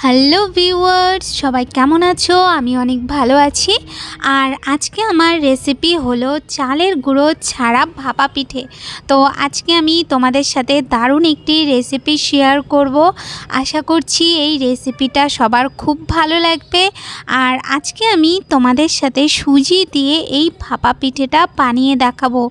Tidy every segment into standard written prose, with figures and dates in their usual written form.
Hello viewers, সবাই কেমন আছো? আমি অনেক ভালো আছি। আর আজকে আমার রেসিপি হলো চালের গুঁড়ো ছাড়া ভাপা পিঠে। তো আজকে আমি তোমাদের সাথে দারুণ একটি রেসিপি শেয়ার করব। আশা করছি এই রেসিপিটা সবার খুব ভালো লাগবে। আর আজকে আমি তোমাদের সাথে সুজি দিয়ে এই ভাপা পিঠেটা বানিয়ে দেখাবো।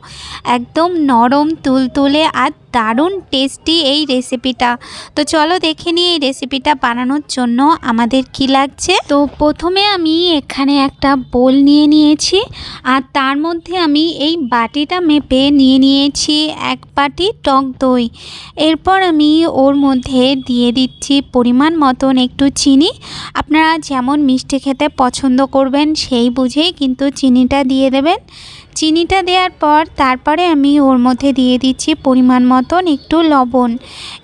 একদম নরম তুলতুলে আর দারুণ টেস্টি এই রেসিপিটা। তো চলো দেখে নিই এই রেসিপিটা বানানোর জন্য আমাদের কি লাগছে। তো প্রথমে আমি এখানে একটা বোল নিয়ে নিয়েছি, আর তার মধ্যে আমি এই বাটিটা মেপে নিয়ে নিয়েছি 1 বাটি টক দই। এরপর আমি ওর মধ্যে দিয়ে দিচ্ছি পরিমাণ মতন একটু চিনি। আপনারা যেমন মিষ্টি খেতে পছন্দ করবেন সেই বুঝেই কিন্তু চিনিটা দিয়ে দেবেন। চিনিটা দেওয়ার পর তারপরে আমি ওর মধ্যে দিয়ে দিচ্ছি পরিমাণ মতন একটু লবণ।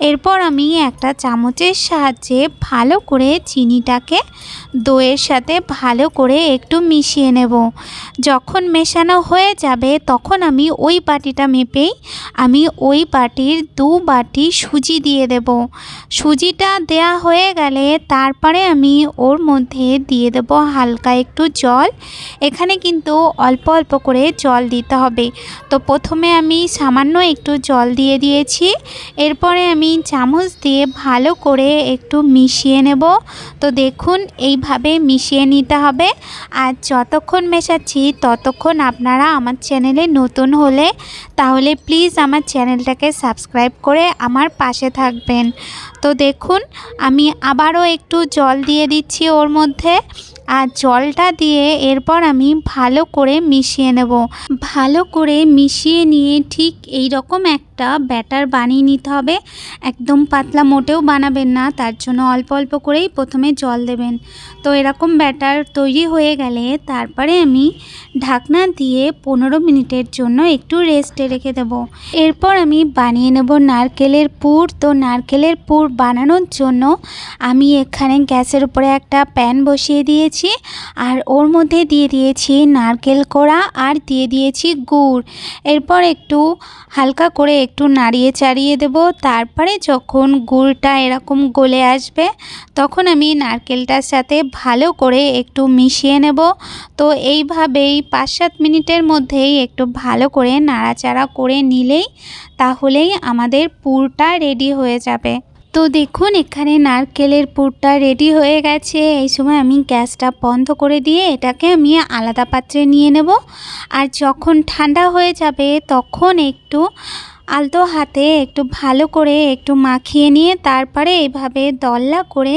এরপর আমি একটা চামচের সাহায্যে ভালো করে চিনিটাকে দইয়ের সাথে ভালো করে একটু মিশিয়ে নেব। যখন মেশানো হয়ে যাবে তখন আমি ওই বাটিটা মেপেই আমি ওই বাটির 2 বাটি সুজি দিয়ে দেব। সুজিটা দেয়া হয়ে গেলে তারপরে আমি ওর মধ্যে দিয়ে দেব হালকা একটু জল। এখানে কিন্তু অল্প অল্প করে জল দিতে হবে। তো প্রথমে আমি সামান্য একটু জল দিয়ে দিয়েছি। এরপরে আমি চামচ দিয়ে ভালো করে একটু মিশিয়ে নেব। তো দেখুন এইভাবে মিশিয়ে নিতে হবে। আর যতক্ষণ মেশাচ্ছি ততক্ষণ আপনারা আমার চ্যানেলে নতুন হলে তাহলে প্লিজ আমার চ্যানেলটাকে সাবস্ক্রাইব করে আমার পাশে থাকবেন। তো দেখুন আমি আবারও একটু জল দিয়ে দিচ্ছি ওর মধ্যে। আর জলটা দিয়ে এরপর আমি ভালো করে মিশিয়ে নেব। ভালো করে মিশিয়ে নিয়ে ঠিক এই রকম একটা ব্যাটার বানিয়ে নিতে হবে। একদম পাতলা মোটেও বানাবেন না, তার জন্য অল্প অল্প করেই প্রথমে জল দেবেন। তো এরকম ব্যাটার তৈরি হয়ে গেলে তারপরে আমি ঢাকনা দিয়ে 15 মিনিটের জন্য একটু রেস্টে রেখে দেব। এরপর আমি বানিয়ে নেব নারকেলের পুর। তো নারকেলের পুর বানানোর জন্য আমি এখানে গ্যাসের উপরে একটা প্যান বসিয়ে দিয়েছি, আর ওর মধ্যে দিয়ে দিয়েছি নারকেল কোড়া আর দিয়ে দিয়েছি গুড়। এরপর একটু হালকা করে একটু নাড়িয়ে চাড়িয়ে দেব। তারপরে যখন গুড়টা এরকম গলে আসবে তখন আমি নারকেলটার সাথে ভালো করে একটু মিশিয়ে নেব। তো এইভাবেই 5-7 মিনিটের মধ্যেই একটু ভালো করে নাড়াচাড়া করে নিলেই তাহলেই আমাদের পুরটা রেডি হয়ে যাবে। তো দেখুন এখানে নারকেলের পুরটা রেডি হয়ে গেছে। এই সময় আমি গ্যাসটা বন্ধ করে দিয়ে এটাকে আমি আলাদা পাত্রে নিয়ে নেব। আর যখন ঠান্ডা হয়ে যাবে তখন একটু আলতো হাতে একটু ভালো করে একটু মাখিয়ে নিয়ে তারপরে এইভাবে দলা করে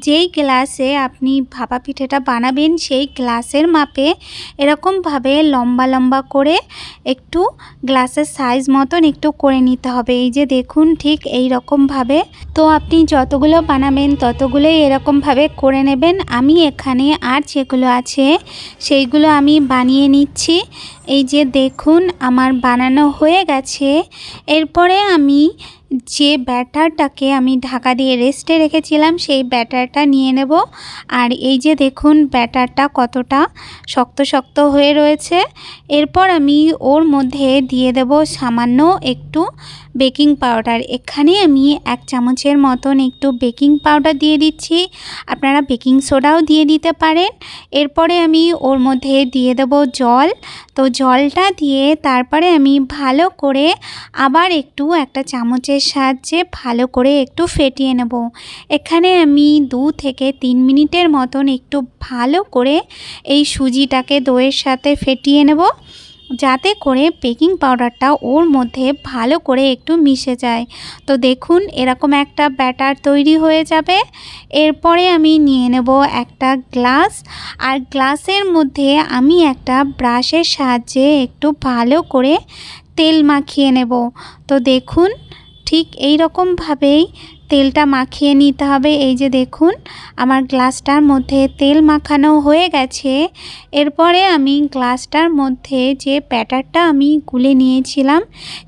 যেই গ্লাসে আপনি ভাপা পিঠেটা বানাবেন সেই গ্লাসের মাপে এরকমভাবে লম্বা লম্বা করে একটু গ্লাসের সাইজ মতন একটু করে নিতে হবে। এই যে দেখুন ঠিক এই রকমভাবে। তো আপনি যতগুলো বানাবেন ততগুলোই এরকমভাবে করে নেবেন। আমি এখানে আর যেগুলো আছে সেইগুলো আমি বানিয়ে নিচ্ছি। এই যে দেখুন আমার বানানো হয়ে গেছে। এরপরে আমি যে ব্যাটারটাকে আমি ঢাকা দিয়ে রেস্টে রেখেছিলাম সেই ব্যাটারটা নিয়ে নেব। আর এই যে দেখুন ব্যাটারটা কতটা শক্ত শক্ত হয়ে রয়েছে। এরপর আমি ওর মধ্যে দিয়ে দেব সামান্য একটু বেকিং পাউডার। এখানে আমি 1 চামচের মতন একটু বেকিং পাউডার দিয়ে দিচ্ছি। আপনারা বেকিং সোডাও দিয়ে দিতে পারেন। এরপরে আমি ওর মধ্যে দিয়ে দেব জল। তো জলটা দিয়ে তারপরে আমি ভালো করে আবার একটু একটা চামচের সাহায্যে ভালো করে একটু ফেটিয়ে নেব। এখানে আমি 2 থেকে 3 মিনিটের মতন একটু ভালো করে এই সুজিটাকে দইয়ের সাথে ফেটিয়ে নেব, যাতে করে বেকিং পাউডারটা ওর মধ্যে ভালো করে একটু মিশে যায়। তো দেখুন এরকম একটা ব্যাটার তৈরি হয়ে যাবে। এরপরে আমি নিয়ে নেব একটা গ্লাস, আর গ্লাসের মধ্যে আমি একটা ব্রাশের সাহায্যে একটু ভালো করে তেল মাখিয়ে নেব। তো দেখুন ঠিক এই রকমভাবেই তেলটা মাখিয়ে নিতে হবে। এই যে দেখুন আমার গ্লাসটার মধ্যে তেল মাখানো হয়ে গেছে। এরপরে আমি গ্লাসটার মধ্যে যে ব্যাটারটা আমি গুলে নিয়েছিলাম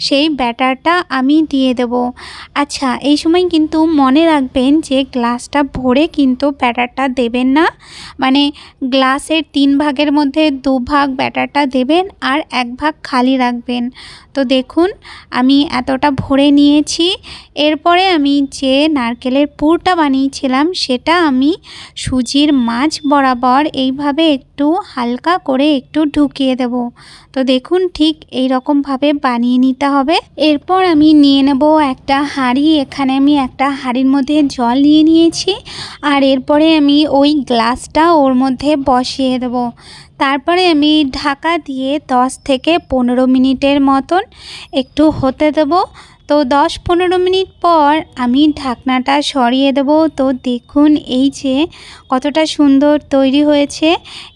সেই ব্যাটারটা আমি দিয়ে দেব। আচ্ছা এই সময় কিন্তু মনে রাখবেন যে গ্লাসটা ভরে কিন্তু ব্যাটারটা দেবেন না। মানে গ্লাসের 3 ভাগের মধ্যে 2 ভাগ ব্যাটারটা দেবেন আর 1 ভাগ খালি রাখবেন। তো দেখুন আমি এতটা ভরে নিয়েছি। এরপরে আমি যে যে নারকেলের পুরটা বানিয়েছিলাম সেটা আমি সুজির মাঝ বরাবর এইভাবে একটু হালকা করে একটু ঢুকিয়ে দেব। তো দেখুন ঠিক এই রকমভাবে বানিয়ে নিতে হবে। এরপর আমি নিয়ে নেব একটা হাঁড়ি। এখানে আমি একটা হাঁড়ির মধ্যে জল নিয়ে নিয়েছি, আর এরপরে আমি ওই গ্লাসটা ওর মধ্যে বসিয়ে দেব। তারপরে আমি ঢাকা দিয়ে 10 থেকে 15 মিনিটের মতন একটু হতে দেব। তো 10-15 মিনিট পর আমি ঢাকনাটা সরিয়ে দেব। তো দেখুন এই যে কতটা সুন্দর তৈরি হয়েছে।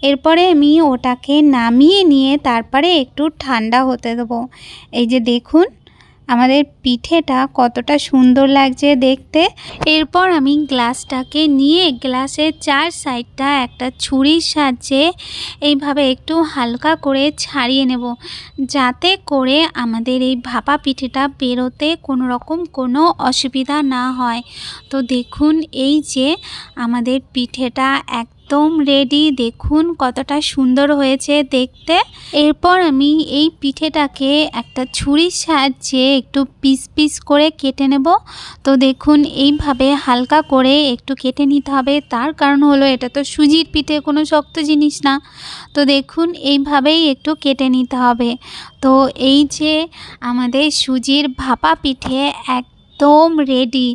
এরপরে আমি ওটাকে নামিয়ে নিয়ে তারপরে একটু ঠান্ডা হতে দেব। এই যে দেখুন আমাদের পিঠেটা কতটা সুন্দর লাগছে দেখতে। এরপর আমি গ্লাসটাকে নিয়ে গ্লাসের 4 সাইডটা একটা ছুরির সাহায্যে এইভাবে একটু হালকা করে ছাড়িয়ে নেব, যাতে করে আমাদের এই ভাপা পিঠেটা বেরোতে কোনো রকম কোনো অসুবিধা না হয়। তো দেখুন এই যে আমাদের পিঠেটা একদম রেডি। দেখুন কতটা সুন্দর হয়েছে দেখতে। এরপর আমি এই পিঠেটাকে একটা ছুরির সাহায্যে একটু পিস পিস করে কেটে নেব। তো দেখুন এইভাবে হালকা করে একটু কেটে নিতে হবে, তার কারণ হলো এটা তো সুজির পিঠে, কোনো শক্ত জিনিস না। তো দেখুন এইভাবেই একটু কেটে নিতে হবে। তো এই যে আমাদের সুজির ভাপা পিঠে একদম রেডি।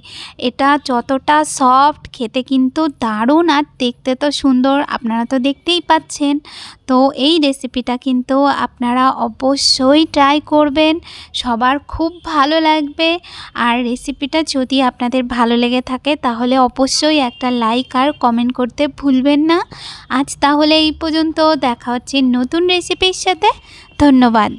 এটা যতটা সফট, খেতে কিন্তু দারুণ, আর দেখতে তো সুন্দর, আপনারা তো দেখতেই পাচ্ছেন। তো এই রেসিপিটা কিন্তু আপনারা অবশ্যই ট্রাই করবেন, সবার খুব ভালো লাগবে। আর রেসিপিটা যদি আপনাদের ভালো লেগে থাকে তাহলে অবশ্যই একটা লাইক আর কমেন্ট করতে ভুলবেন না। আজ তাহলে এই পর্যন্ত, দেখা হচ্ছে নতুন রেসিপির সাথে। ধন্যবাদ।